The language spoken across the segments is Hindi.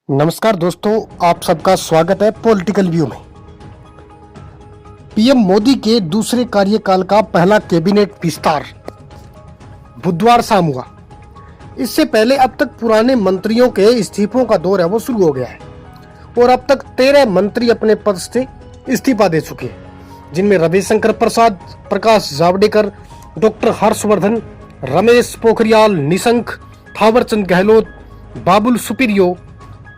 नमस्कार दोस्तों, आप सबका स्वागत है पॉलिटिकल व्यू में। पीएम मोदी के दूसरे कार्यकाल का पहला कैबिनेट विस्तार बुधवार शाम हुआ। इससे पहले अब तक पुराने मंत्रियों के इस्तीफों का दौर है वो शुरू हो गया है और अब तक 13 मंत्री अपने पद से इस्तीफा दे चुके हैं, जिनमें रविशंकर प्रसाद, प्रकाश जावड़ेकर, डॉक्टर हर्षवर्धन, रमेश पोखरियाल निशंक, थावरचंद गहलोत, बाबुल सुप्रियो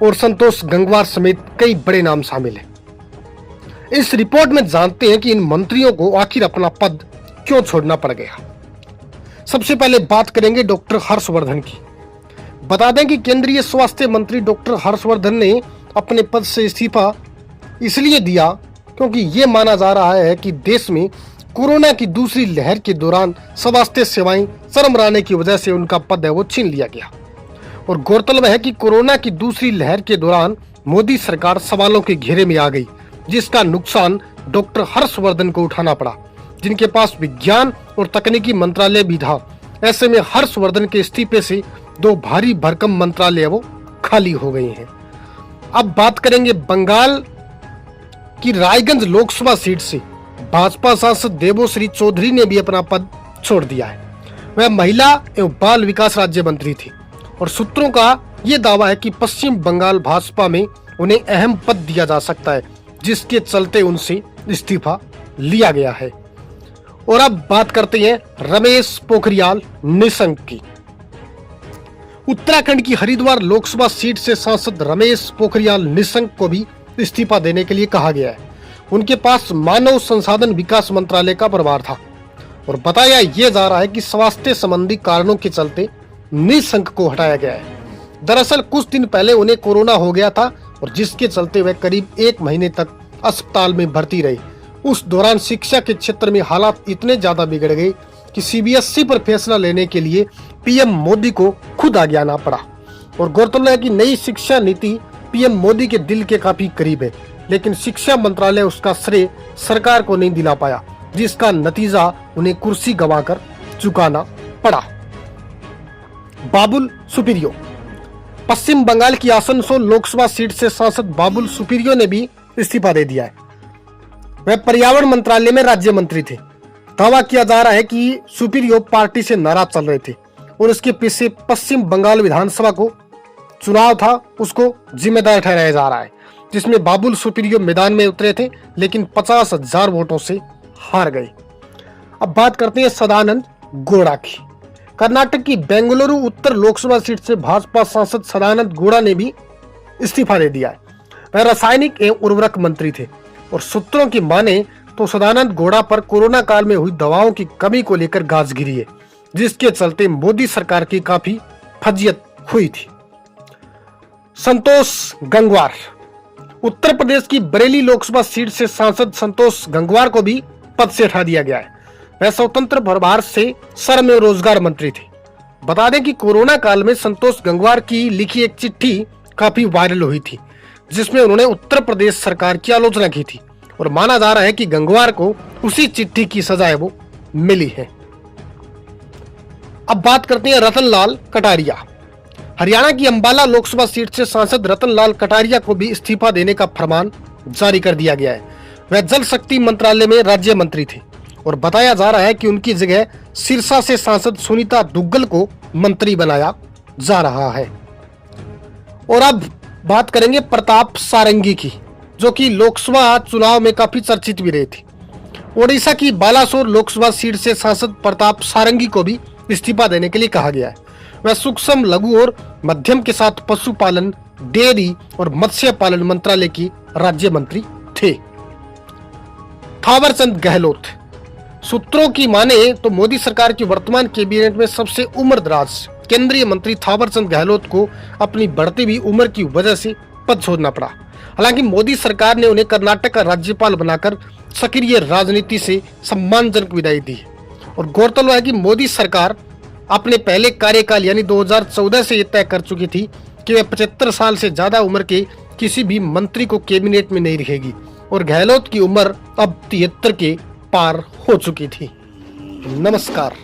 और संतोष गंगवार समेत कई बड़े नाम शामिल हैं। इस रिपोर्ट में जानते हैं कि इन मंत्रियों को आखिर अपना पद क्यों छोड़ना पड़ गया। सबसे पहले बात करेंगे डॉक्टर हर्षवर्धन की। बता दें कि केंद्रीय स्वास्थ्य मंत्री डॉक्टर हर्षवर्धन ने अपने पद से इस्तीफा इसलिए दिया क्योंकि ये माना जा रहा है कि देश में कोरोना की दूसरी लहर के दौरान स्वास्थ्य सेवाएं चरमराने की वजह से उनका पद है वो छीन लिया गया। और गौरतलब है कि कोरोना की दूसरी लहर के दौरान मोदी सरकार सवालों के घेरे में आ गई, जिसका नुकसान डॉक्टर हर्षवर्धन को उठाना पड़ा, जिनके पास विज्ञान और तकनीकी मंत्रालय भी था। ऐसे में हर्षवर्धन के इस्तीफे से दो भारी भरकम मंत्रालय वो खाली हो गए हैं। अब बात करेंगे बंगाल की रायगंज लोकसभा सीट से भाजपा सांसद देवोश्री चौधरी ने भी अपना पद छोड़ दिया है। वह महिला एवं बाल विकास राज्य मंत्री थी और सूत्रों का ये दावा है कि पश्चिम बंगाल भाजपा में उन्हें अहम पद दिया जा सकता है, जिसके चलते उनसे इस्तीफा लिया गया है। और अब बात करते हैं रमेश पोखरियाल निशंक की। उत्तराखंड की हरिद्वार लोकसभा सीट से सांसद रमेश पोखरियाल निशंक को भी इस्तीफा देने के लिए कहा गया है। उनके पास मानव संसाधन विकास मंत्रालय का प्रभार था और बताया यह जा रहा है कि स्वास्थ्य संबंधी कारणों के चलते निशंक को हटाया गया है। दरअसल कुछ दिन पहले उन्हें कोरोना हो गया था और जिसके चलते वे करीब 1 महीने तक अस्पताल में भर्ती रहे। उस दौरान शिक्षा के क्षेत्र में हालात इतने ज्यादा बिगड़ गए कि सीबीएसई पर फैसला लेने के लिए पीएम मोदी को खुद आगे आना पड़ा। और गौरतलब है कि नई शिक्षा नीति पीएम मोदी के दिल के काफी करीब है, लेकिन शिक्षा मंत्रालय उसका श्रेय सरकार को नहीं दिला पाया, जिसका नतीजा उन्हें कुर्सी गंवाकर चुकाना पड़ा। बाबुल सुप्रियो। पश्चिम बंगाल की आसनसोल लोकसभा सीट से सांसद बाबुल सुप्रियो ने भी इस्तीफा दे दिया है। वह पर्यावरण मंत्रालय में राज्य मंत्री थे। दावा किया जा रहा है कि सुप्रियो पार्टी से नाराज चल रहे थे और इसके पीछे पश्चिम बंगाल विधानसभा को चुनाव था, उसको जिम्मेदार ठहराया जा रहा है, जिसमें बाबुल सुप्रियो मैदान में उतरे थे लेकिन 50,000 वोटों से हार गए। अब बात करते हैं सदानंद गौड़ा की। कर्नाटक की बेंगलुरु उत्तर लोकसभा सीट से भाजपा सांसद सदानंद गौड़ा ने भी इस्तीफा दे दिया है। वह रासायनिक एवं उर्वरक मंत्री थे और सूत्रों की माने तो सदानंद गौड़ा पर कोरोना काल में हुई दवाओं की कमी को लेकर गाज गिरी है, जिसके चलते मोदी सरकार की काफी फजियत हुई थी। संतोष गंगवार। उत्तर प्रदेश की बरेली लोकसभा सीट से सांसद संतोष गंगवार को भी पद से हटा दिया गया है। वह स्वतंत्र प्रभार से श्रम एवं रोजगार मंत्री थे। बता दें कि कोरोना काल में संतोष गंगवार की लिखी एक चिट्ठी काफी वायरल हुई थी, जिसमें उन्होंने उत्तर प्रदेश सरकार की आलोचना की थी और माना जा रहा है कि गंगवार को उसी चिट्ठी की सजा वो मिली है। अब बात करते हैं रतनलाल कटारिया। हरियाणा की अंबाला लोकसभा सीट से सांसद रतनलाल कटारिया को भी इस्तीफा देने का फरमान जारी कर दिया गया है। वह जल शक्ति मंत्रालय में राज्य मंत्री थे और बताया जा रहा है कि उनकी जगह सिरसा से सांसद सुनीता दुग्गल को मंत्री बनाया जा रहा है। और अब बात करेंगे प्रताप सारंगी की, जो कि लोकसभा चुनाव में काफी चर्चित भी रहे थे। ओडिशा की बालासोर लोकसभा सीट से सांसद प्रताप सारंगी को भी इस्तीफा देने के लिए कहा गया है। वह सूक्ष्म, लघु और मध्यम के साथ पशुपालन, डेयरी और मत्स्य पालन मंत्रालय की राज्य मंत्री थे। थावरचंद गहलोत। सूत्रों की माने तो मोदी सरकार की वर्तमान कैबिनेट में सबसे उम्रदराज केंद्रीय मंत्री थावरचंद गहलोत को अपनी बढ़ती हुई उम्र की वजह से पद छोड़ना पड़ा। हालांकि मोदी सरकार ने उन्हें कर्नाटक का राज्यपाल बनाकर सक्रिय राजनीति से सम्मानजनक विदाई दी। और गौरतलब है कि मोदी सरकार अपने पहले कार्यकाल यानी 2014 से यह तय कर चुकी थी कि वह 75 साल से ज्यादा उम्र के किसी भी मंत्री को कैबिनेट में नहीं रखेगी और गहलोत की उम्र अब 73 के पार हो चुकी थी। नमस्कार।